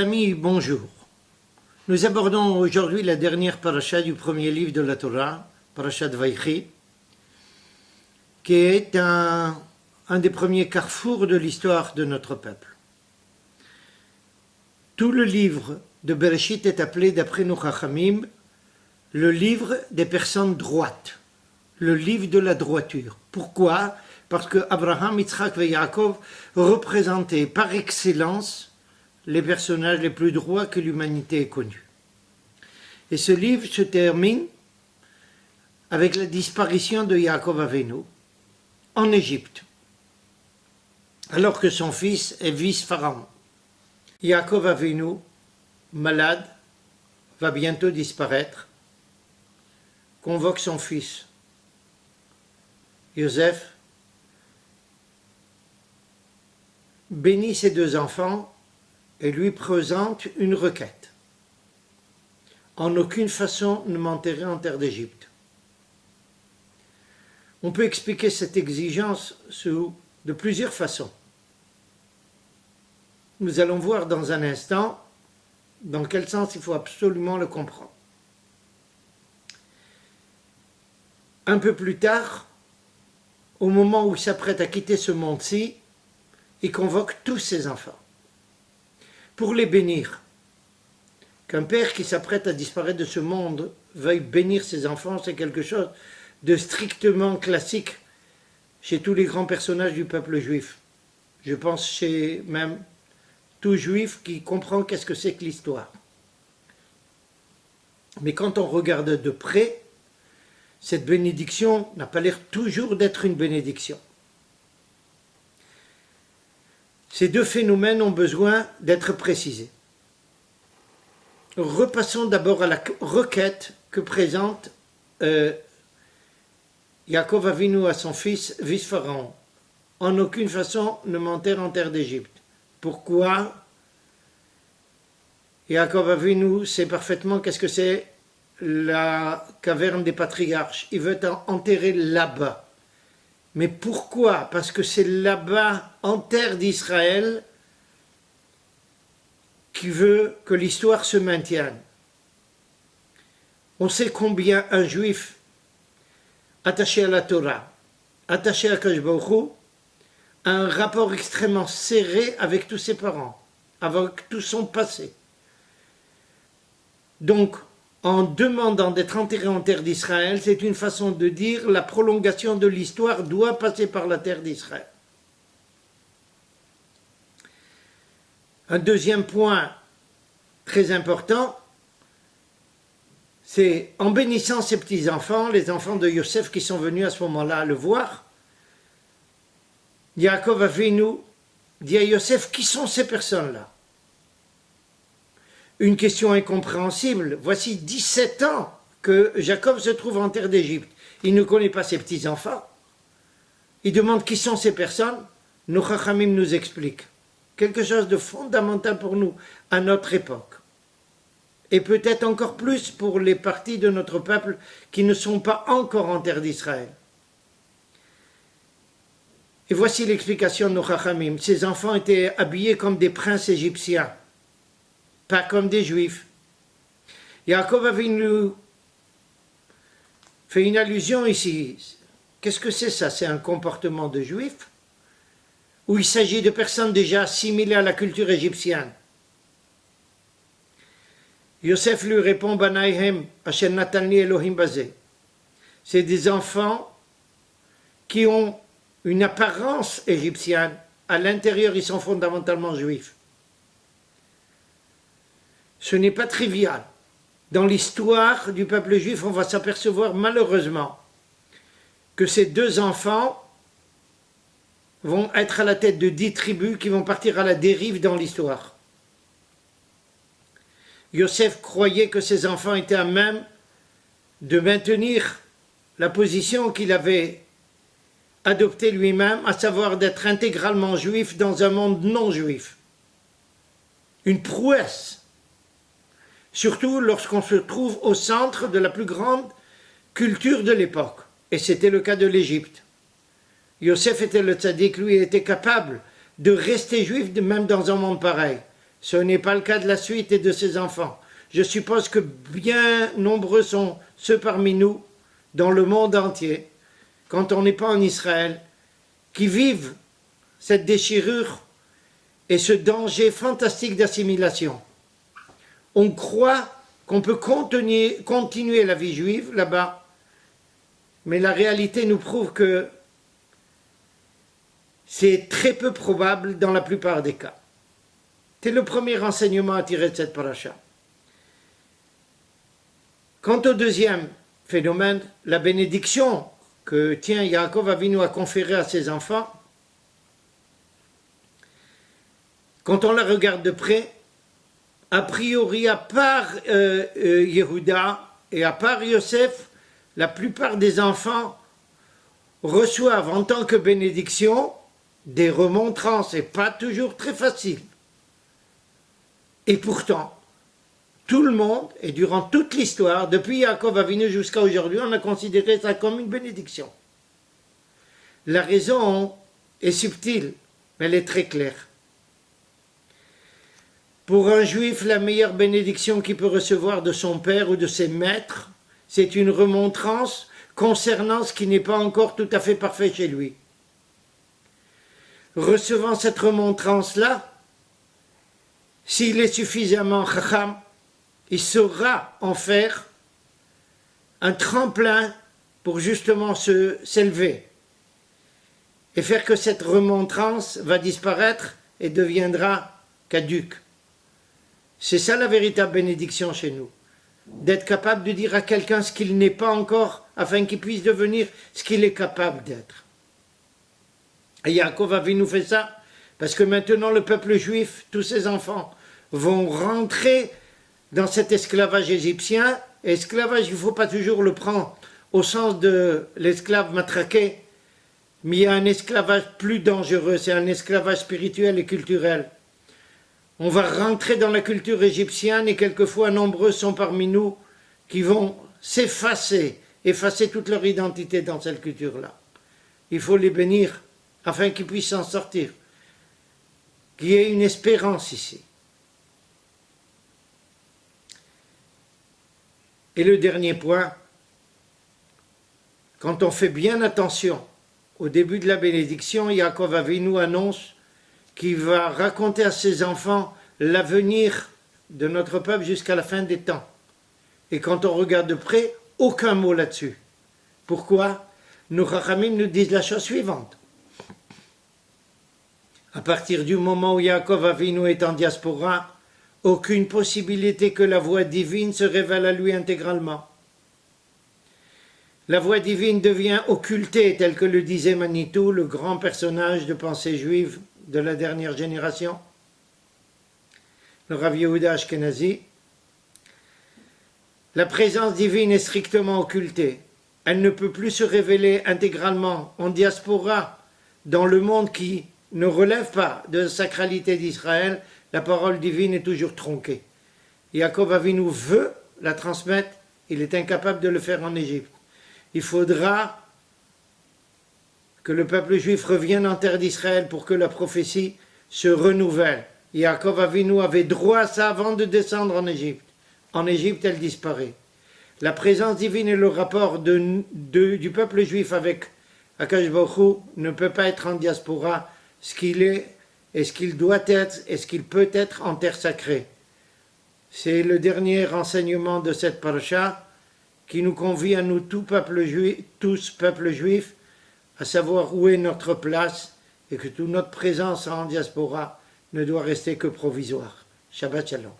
Amis, bonjour. Nous abordons aujourd'hui la dernière paracha du premier livre de la Torah, Parashat Vaïchi, qui est un des premiers carrefours de l'histoire de notre peuple. Tout le livre de Bereshit est appelé, d'après nos Chachamim, le livre des personnes droites, le livre de la droiture. Pourquoi ? Parce que Abraham, Yitzhak et Yaakov représentaient par excellence les personnages les plus droits que l'humanité ait connus. Et ce livre se termine avec la disparition de Yaakov Avinu en Égypte, alors que son fils est vice-pharaon. Yaakov Avinu, malade, va bientôt disparaître, convoque son fils, Yosef, bénit ses deux enfants et lui présente une requête. En aucune façon ne m'enterrer en terre d'Égypte. On peut expliquer cette exigence de plusieurs façons. Nous allons voir dans un instant dans quel sens il faut absolument le comprendre. Un peu plus tard, au moment où il s'apprête à quitter ce monde-ci, il convoque tous ses enfants pour les bénir. Qu'un père qui s'apprête à disparaître de ce monde veuille bénir ses enfants, c'est quelque chose de strictement classique chez tous les grands personnages du peuple juif. Je pense chez même tout juif qui comprend qu'est-ce que c'est que l'histoire. Mais quand on regarde de près, cette bénédiction n'a pas l'air toujours d'être une bénédiction. Ces deux phénomènes ont besoin d'être précisés. Repassons d'abord à la requête que présente Yaakov Avinu à son fils vice-pharaon. En aucune façon ne m'enterre en terre d'Égypte. Pourquoi ? Yaakov Avinu sait parfaitement qu'est-ce que c'est la caverne des patriarches. Il veut enterrer là-bas. Mais pourquoi ? Parce que c'est là-bas, en terre d'Israël, qui veut que l'histoire se maintienne. On sait combien un juif attaché à la Torah, attaché à Akadosh Baruch Hu, a un rapport extrêmement serré avec tous ses parents, avec tout son passé. Donc, en demandant d'être enterré en terre d'Israël, c'est une façon de dire la prolongation de l'histoire doit passer par la terre d'Israël. Un deuxième point très important, c'est en bénissant ses petits-enfants, les enfants de Yosef qui sont venus à ce moment-là le voir, Yaakov Avinu dit à Yosef, qui sont ces personnes-là ? Une question incompréhensible. Voici 17 ans que Jacob se trouve en terre d'Égypte. Il ne connaît pas ses petits-enfants. Il demande qui sont ces personnes. Nos Chachamim nous expliquent quelque chose de fondamental pour nous à notre époque. Et peut-être encore plus pour les parties de notre peuple qui ne sont pas encore en terre d'Israël. Et voici l'explication de nos Chachamim. Ces enfants étaient habillés comme des princes égyptiens, pas comme des juifs. Yaakov Avinu fait une allusion ici. Qu'est-ce que c'est ça ? C'est un comportement de juif ? Ou il s'agit de personnes déjà assimilées à la culture égyptienne ? Yosef lui répond, Banayhem, Asher Natalni Elohim Bazé. C'est des enfants qui ont une apparence égyptienne. À l'intérieur, ils sont fondamentalement juifs. Ce n'est pas trivial. Dans l'histoire du peuple juif, on va s'apercevoir malheureusement que ces deux enfants vont être à la tête de 10 tribus qui vont partir à la dérive dans l'histoire. Yosef croyait que ses enfants étaient à même de maintenir la position qu'il avait adoptée lui-même, à savoir d'être intégralement juif dans un monde non juif. Une prouesse. Surtout lorsqu'on se trouve au centre de la plus grande culture de l'époque. Et c'était le cas de l'Égypte. Yosef était le tzaddik, lui était capable de rester juif même dans un monde pareil. Ce n'est pas le cas de la suite et de ses enfants. Je suppose que bien nombreux sont ceux parmi nous, dans le monde entier, quand on n'est pas en Israël, qui vivent cette déchirure et ce danger fantastique d'assimilation. On croit qu'on peut continuer la vie juive là-bas, mais la réalité nous prouve que c'est très peu probable dans la plupart des cas. C'est le premier enseignement à tirer de cette paracha. Quant au deuxième phénomène, la bénédiction que Yaakov Avinu a conférée à ses enfants, quand on la regarde de près, a priori, à part Yehuda et à part Yosef, la plupart des enfants reçoivent en tant que bénédiction des remontrances, et pas toujours très facile. Et pourtant, tout le monde, et durant toute l'histoire, depuis Yaakov Avinu jusqu'à aujourd'hui, on a considéré ça comme une bénédiction. La raison est subtile, mais elle est très claire. Pour un juif, la meilleure bénédiction qu'il peut recevoir de son père ou de ses maîtres, c'est une remontrance concernant ce qui n'est pas encore tout à fait parfait chez lui. Recevant cette remontrance-là, s'il est suffisamment chacham, il saura en faire un tremplin pour justement s'élever et faire que cette remontrance va disparaître et deviendra caduque. C'est ça la véritable bénédiction chez nous, d'être capable de dire à quelqu'un ce qu'il n'est pas encore afin qu'il puisse devenir ce qu'il est capable d'être. Et Yaakov Avinu fait ça parce que maintenant le peuple juif, tous ses enfants, vont rentrer dans cet esclavage égyptien. Esclavage, il ne faut pas toujours le prendre au sens de l'esclave matraqué, mais il y a un esclavage plus dangereux, c'est un esclavage spirituel et culturel. On va rentrer dans la culture égyptienne et quelquefois nombreux sont parmi nous qui vont effacer toute leur identité dans cette culture-là. Il faut les bénir afin qu'ils puissent s'en sortir, qu'il y ait une espérance ici. Et le dernier point, quand on fait bien attention, au début de la bénédiction, Yaakov Avinu annonce qu'il va raconter à ses enfants l'avenir de notre peuple jusqu'à la fin des temps. Et quand on regarde de près, aucun mot là-dessus. Pourquoi? Nos Chachamim nous disent la chose suivante. À partir du moment où Yaakov Avinu est en diaspora, aucune possibilité que la voix divine se révèle à lui intégralement. La voix divine devient occultée, tel que le disait Manitou, le grand personnage de pensée juive de la dernière génération, le Rav Yehuda Ashkenazi. La présence divine est strictement occultée. Elle ne peut plus se révéler intégralement en diaspora, dans le monde qui ne relève pas de la sacralité d'Israël. La parole divine est toujours tronquée. Yaakov Avinu veut la transmettre, il est incapable de le faire en Égypte. Il faudra que le peuple juif revienne en terre d'Israël pour que la prophétie se renouvelle. Yaakov Avinu avait droit à ça avant de descendre en Égypte. En Égypte, elle disparaît. La présence divine et le rapport du peuple juif avec Akadosh Baruch Hu ne peut pas être en diaspora, ce qu'il est et ce qu'il doit être et ce qu'il peut être en terre sacrée. C'est le dernier enseignement de cette paracha qui nous convie à nous tous peuple juif, à savoir où est notre place et que toute notre présence en diaspora ne doit rester que provisoire. Shabbat Shalom.